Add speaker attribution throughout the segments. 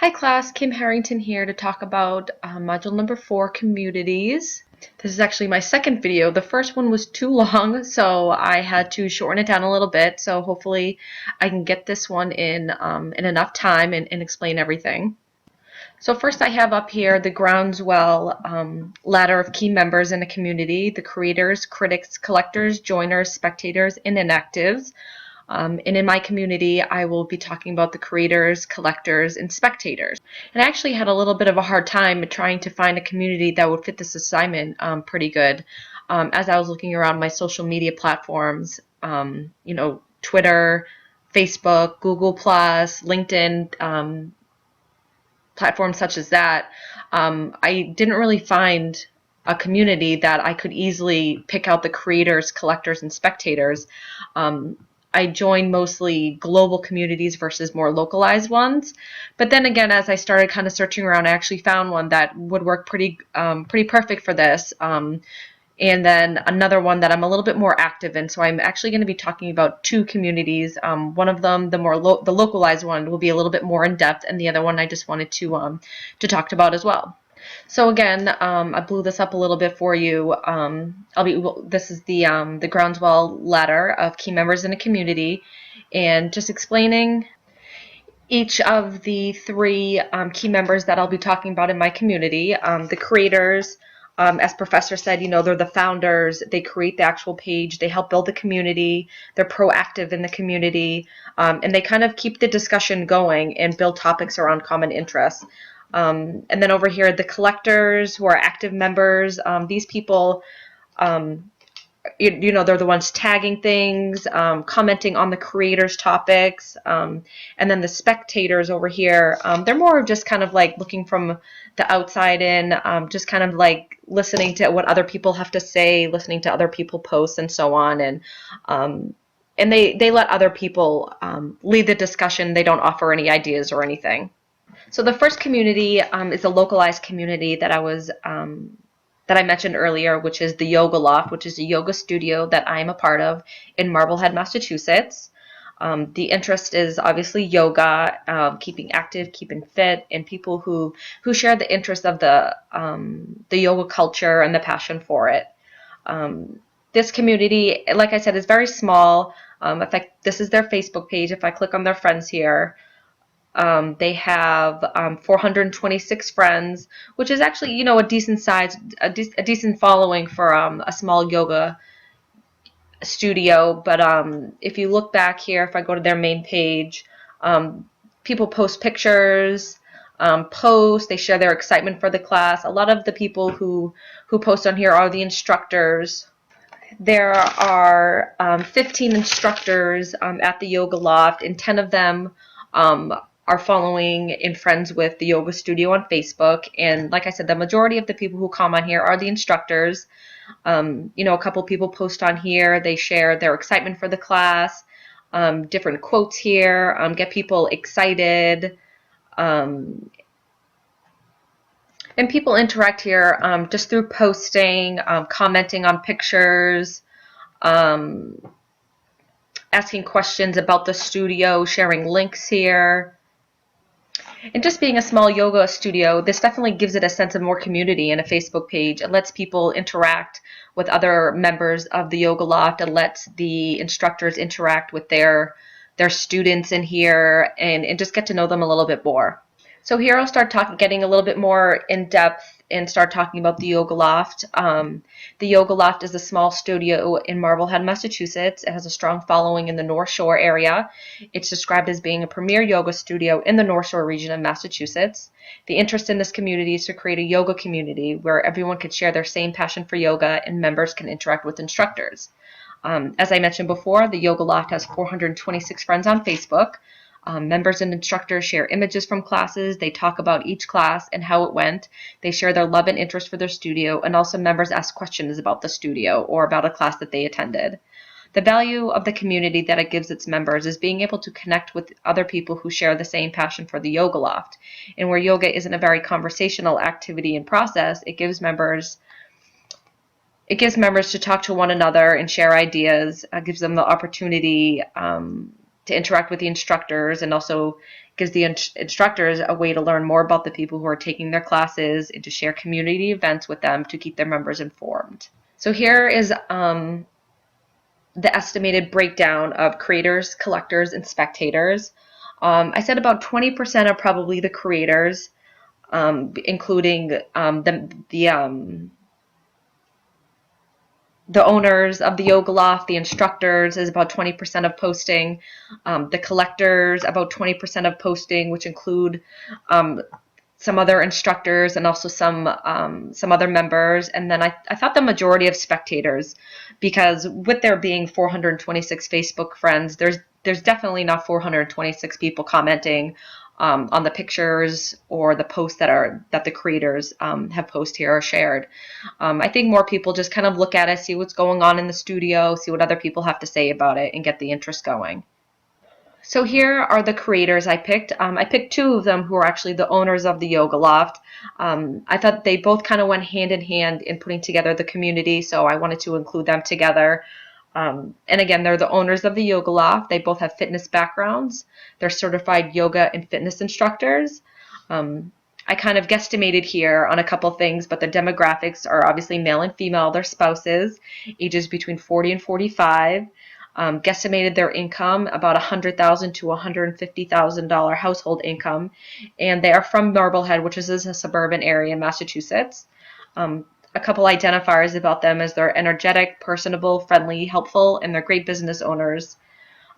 Speaker 1: Hi class, Kim Harrington here to talk about module number 4, communities. This is actually my second video. The first one was too long, so I had to shorten it down a little bit. So hopefully I can get this one in enough time and explain everything. So first I have up here the groundswell ladder of key members in a community: the creators, critics, collectors, joiners, spectators, and inactives. And in my community, I will be talking about the creators, collectors, and spectators. And I actually had a little bit of a hard time trying to find a community that would fit this assignment pretty good. As I was looking around my social media platforms, Twitter, Facebook, Google+, LinkedIn, platforms such as that, I didn't really find a community that I could easily pick out the creators, collectors, and spectators. I joined mostly global communities versus more localized ones. But then again, as I started kind of searching around, I actually found one that would work pretty perfect for this. And then another one that I'm a little bit more active in. So I'm actually going to be talking about two communities. One of them, the localized one, will be a little bit more in depth, and the other one I just wanted to talk about as well. So again, I blew this up a little bit for you. This is the groundswell ladder of key members in a community, and just explaining each of the three key members that I'll be talking about in my community. The creators, as Professor said, they're the founders. They create the actual page. They help build the community. They're proactive in the community, and they kind of keep the discussion going and build topics around common interests. And then over here, the collectors, who are active members. These people, they're the ones tagging things, commenting on the creators' topics. And then the spectators over here, they're more of just kind of like looking from the outside in, just kind of like listening to what other people have to say, listening to other people post and so on. And they let other people lead the discussion. They don't offer any ideas or anything. So the first community is a localized community that I mentioned earlier, which is the Yoga Loft, which is a yoga studio that I am a part of in Marblehead, Massachusetts. The interest is obviously yoga, keeping active, keeping fit, and people who share the interest of the yoga culture and the passion for it. This community, like I said, is very small. In fact, this is their Facebook page. If I click on their friends here, they have 426 friends, which is actually, a decent size, a decent following for a small yoga studio. But if you look back here, if I go to their main page, people post pictures, they share their excitement for the class. A lot of the people who post on here are the instructors. There are 15 instructors at the Yoga Loft, and 10 of them are following and friends with the yoga studio on Facebook. And like I said, the majority of the people who come on here are the instructors. A couple people post on here. They share their excitement for the class, different quotes here, get people excited. And people interact here just through posting, commenting on pictures, asking questions about the studio, sharing links here. And just being a small yoga studio, this definitely gives it a sense of more community in a Facebook page. It lets people interact with other members of the Yoga Loft. It lets the instructors interact with their students in here and just get to know them a little bit more. So here I'll start getting a little bit more in depth and start talking about the Yoga Loft. The Yoga Loft is a small studio in Marblehead, Massachusetts. It has a strong following in the North Shore area. It's described as being a premier yoga studio in the North Shore region of Massachusetts. The interest in this community is to create a yoga community where everyone can share their same passion for yoga and members can interact with instructors. As I mentioned before, the Yoga Loft has 426 friends on Facebook. Members and instructors share images from classes. They talk about each class and how it went. They share their love and interest for their studio, and also members ask questions about the studio or about a class that they attended. The value of the community that it gives its members is being able to connect with other people who share the same passion for the Yoga Loft. And where yoga isn't a very conversational activity and process, it gives members to talk to one another and share ideas. Gives them the opportunity to interact with the instructors, and also gives the instructors a way to learn more about the people who are taking their classes and to share community events with them to keep their members informed. So here is the estimated breakdown of creators, collectors, and spectators. I said about 20% are probably the creators, including the owners of the yoga loft, the instructors is about 20% of posting, the collectors about 20% of posting, which include some other instructors and also some other members. And then I thought the majority of spectators, because with there being 426 Facebook friends, there's definitely not 426 people commenting on the pictures or the posts that the creators have posted here or shared. I think more people just kind of look at it, see what's going on in the studio, see what other people have to say about it, and get the interest going. So here are the creators I picked. I picked two of them who are actually the owners of the yoga loft. I thought they both kind of went hand in hand in putting together the community, so I wanted to include them together. And again, they're the owners of the yoga loft. They both have fitness backgrounds. They're certified yoga and fitness instructors. I kind of guesstimated here on a couple things, but the demographics are obviously male and female, their spouses, ages between 40 and 45. Guesstimated their income about $100,000 to $150,000 household income, and they are from Marblehead, which is a suburban area in Massachusetts. A couple identifiers about them is they're energetic, personable, friendly, helpful, and they're great business owners.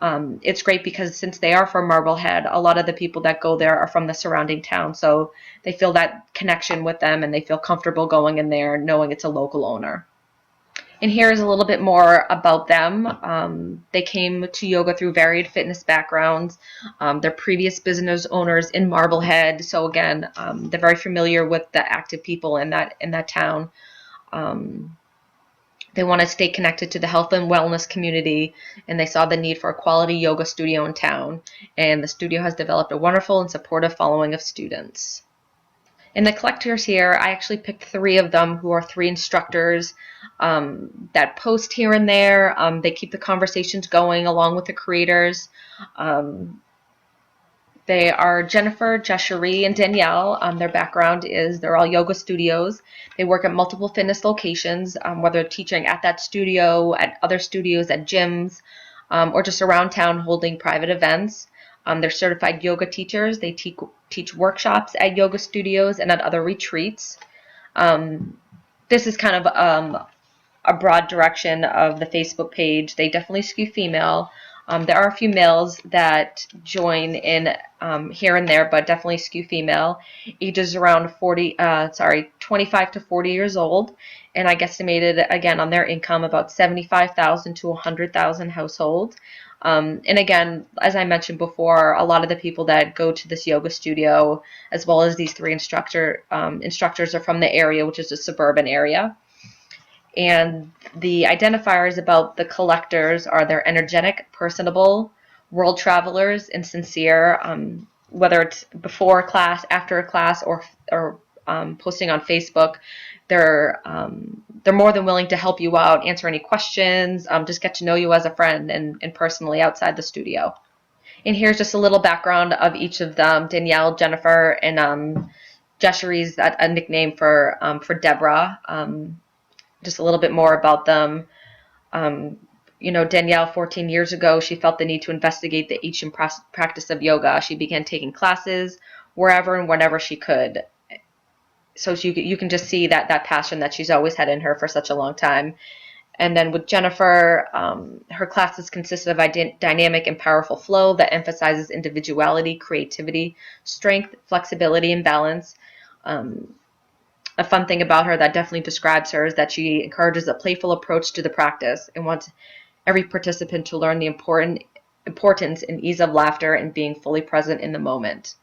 Speaker 1: It's great because since they are from Marblehead, a lot of the people that go there are from the surrounding town, so they feel that connection with them and they feel comfortable going in there knowing it's a local owner. And here's a little bit more about them. They came to yoga through varied fitness backgrounds. They're previous business owners in Marblehead, so again, they're very familiar with the active people in that town. They want to stay connected to the health and wellness community, and they saw the need for a quality yoga studio in town. And the studio has developed a wonderful and supportive following of students. In the collectors here, I actually picked three of them who are three instructors that post here and there. They keep the conversations going along with the creators. They are Jennifer, Jesheri, and Danielle. Their background is they're all yoga studios. They work at multiple fitness locations, whether teaching at that studio, at other studios, at gyms, or just around town holding private events. They're certified yoga teachers. They teach workshops at yoga studios and at other retreats. This is kind of a broad direction of the Facebook page. They definitely skew female. There are a few males that join in here and there, but definitely skew female. Ages around 25 to 40 years old, and I guesstimated again on their income about $75,000 to $100,000 household. And again, as I mentioned before, a lot of the people that go to this yoga studio, as well as these three instructors, are from the area, which is a suburban area. And the identifiers about the collectors are they're energetic, personable, world travelers, and sincere. Whether it's before a class, after a class, or posting on Facebook, they're more than willing to help you out, answer any questions, just get to know you as a friend and personally outside the studio. And here's just a little background of each of them: Danielle, Jennifer, and Jesheri's a nickname for Deborah. Just a little bit more about them. Danielle, 14 years ago, she felt the need to investigate the ancient practice of yoga. She began taking classes wherever and whenever she could. So you can just see that passion that she's always had in her for such a long time. And then with Jennifer, her classes consisted of a dynamic and powerful flow that emphasizes individuality, creativity, strength, flexibility, and balance. A fun thing about her that definitely describes her is that she encourages a playful approach to the practice and wants every participant to learn the importance and ease of laughter and being fully present in the moment.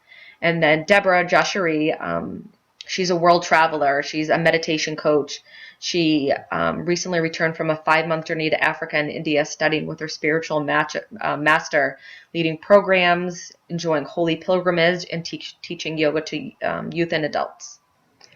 Speaker 1: And then Deborah Jesheri, she's a world traveler. She's a meditation coach. She recently returned from a 5-month journey to Africa and India, studying with her spiritual master, leading programs, enjoying holy pilgrimage, and teaching yoga to youth and adults.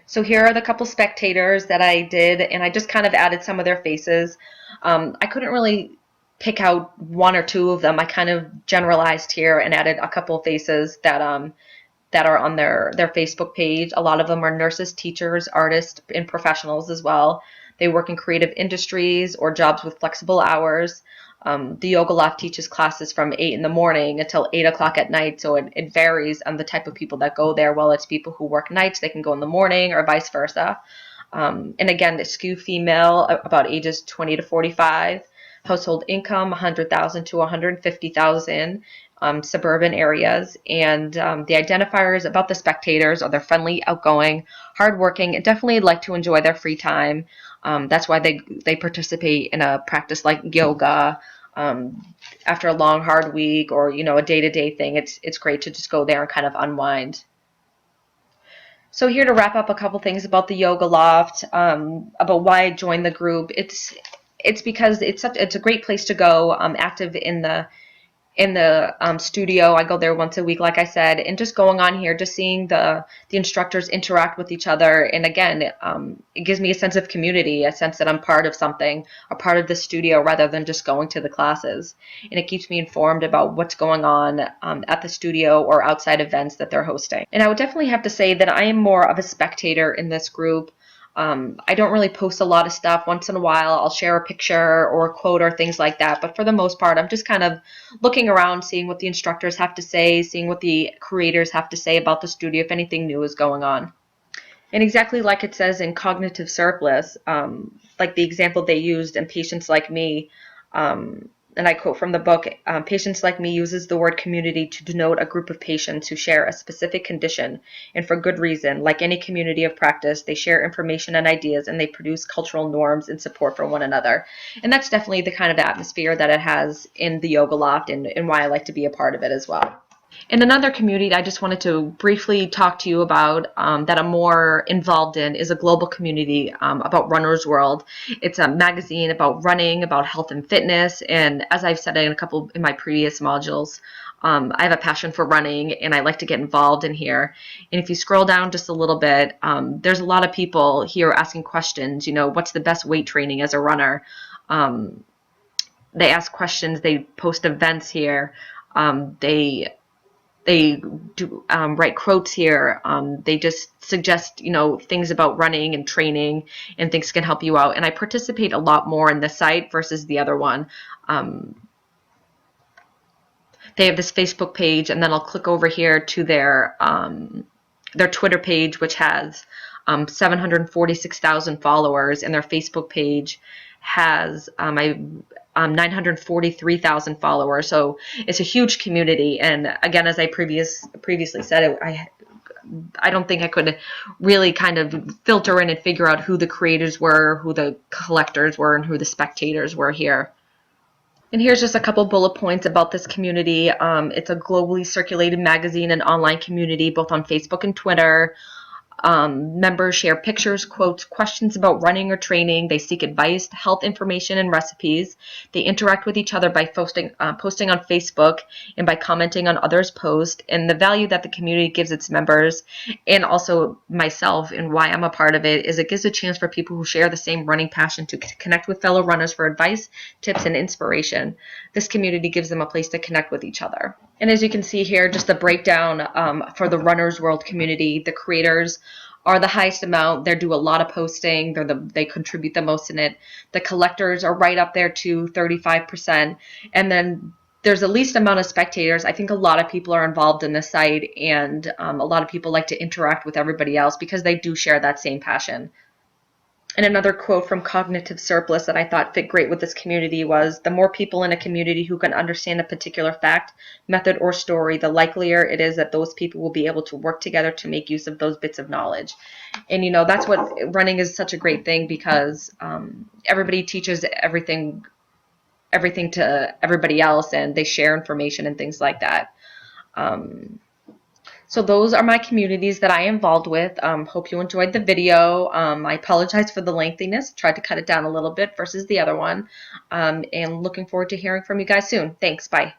Speaker 1: So here are the couple spectators that I did, and I just kind of added some of their faces. I couldn't really pick out one or two of them. I kind of generalized here and added a couple of faces that are on their Facebook page. A lot of them are nurses, teachers, artists, and professionals as well. They work in creative industries or jobs with flexible hours. The Yoga Loft teaches classes from 8 in the morning until 8 o'clock at night, so it varies on the type of people that go there. Well, it's people who work nights, they can go in the morning, or vice versa. And again, the skew female, about ages 20 to 45. Household income 100,000 to 150,000. Suburban areas, and the identifiers about the spectators are they're friendly, outgoing, hardworking, and definitely like to enjoy their free time. That's why they participate in a practice like yoga. After a long, hard week, or a day-to-day thing, it's great to just go there and kind of unwind. So here to wrap up a couple things about the Yoga Loft, about why I joined the group. It's because it's a great place to go. Active in the studio. I go there once a week, like I said, and just going on here, just seeing the instructors interact with each other. And again, it gives me a sense of community, a sense that I'm part of something, a part of the studio, rather than just going to the classes. And it keeps me informed about what's going on at the studio or outside events that they're hosting. And I would definitely have to say that I am more of a spectator in this group. I don't really post a lot of stuff. Once in a while, I'll share a picture or a quote or things like that. But for the most part, I'm just kind of looking around, seeing what the instructors have to say, seeing what the creators have to say about the studio, if anything new is going on. And exactly like it says in Cognitive Surplus, like the example they used in Patients Like Me, and I quote from the book, "Patients Like Me uses the word community to denote a group of patients who share a specific condition, and for good reason. Like any community of practice, they share information and ideas, and they produce cultural norms and support for one another." And that's definitely the kind of atmosphere that it has in the Yoga Loft, and why I like to be a part of it as well. And another community I just wanted to briefly talk to you about, that I'm more involved in, is a global community about Runner's World. It's a magazine about running, about health and fitness, and as I've said in my previous modules, I have a passion for running, and I like to get involved in here. And if you scroll down just a little bit, there's a lot of people here asking questions. What's the best weight training as a runner? They ask questions. They post events here. They do write quotes here. They just suggest, things about running and training and things can help you out. And I participate a lot more in this site versus the other one. They have this Facebook page, and then I'll click over here to their Twitter page, which has 746,000 followers, and their Facebook page has 943,000 followers. So it's a huge community. And again, as I previously said, I don't think I could really kind of filter in and figure out who the creators were, who the collectors were, and who the spectators were here. And here's just a couple bullet points about this community. It's a globally circulated magazine and online community, both on Facebook and Twitter. Members share pictures, quotes, questions about running or training. They seek advice, health information, and recipes. They interact with each other by posting on Facebook and by commenting on others' posts. And the value that the community gives its members, and also myself and why I'm a part of it, is it gives a chance for people who share the same running passion to connect with fellow runners for advice, tips, and inspiration. This community gives them a place to connect with each other. And as you can see here, just the breakdown for the Runner's World community. The creators are the highest amount. They do a lot of posting. They contribute the most in it. The collectors are right up there too, 35%. And then there's the least amount of spectators. I think a lot of people are involved in this site, and a lot of people like to interact with everybody else because they do share that same passion. And another quote from Cognitive Surplus that I thought fit great with this community was, "The more people in a community who can understand a particular fact, method, or story, the likelier it is that those people will be able to work together to make use of those bits of knowledge." And that's what running is, such a great thing, because everybody teaches everything to everybody else, and they share information and things like that. So those are my communities that I am involved with. Hope you enjoyed the video. I apologize for the lengthiness. Tried to cut it down a little bit versus the other one. And looking forward to hearing from you guys soon. Thanks. Bye.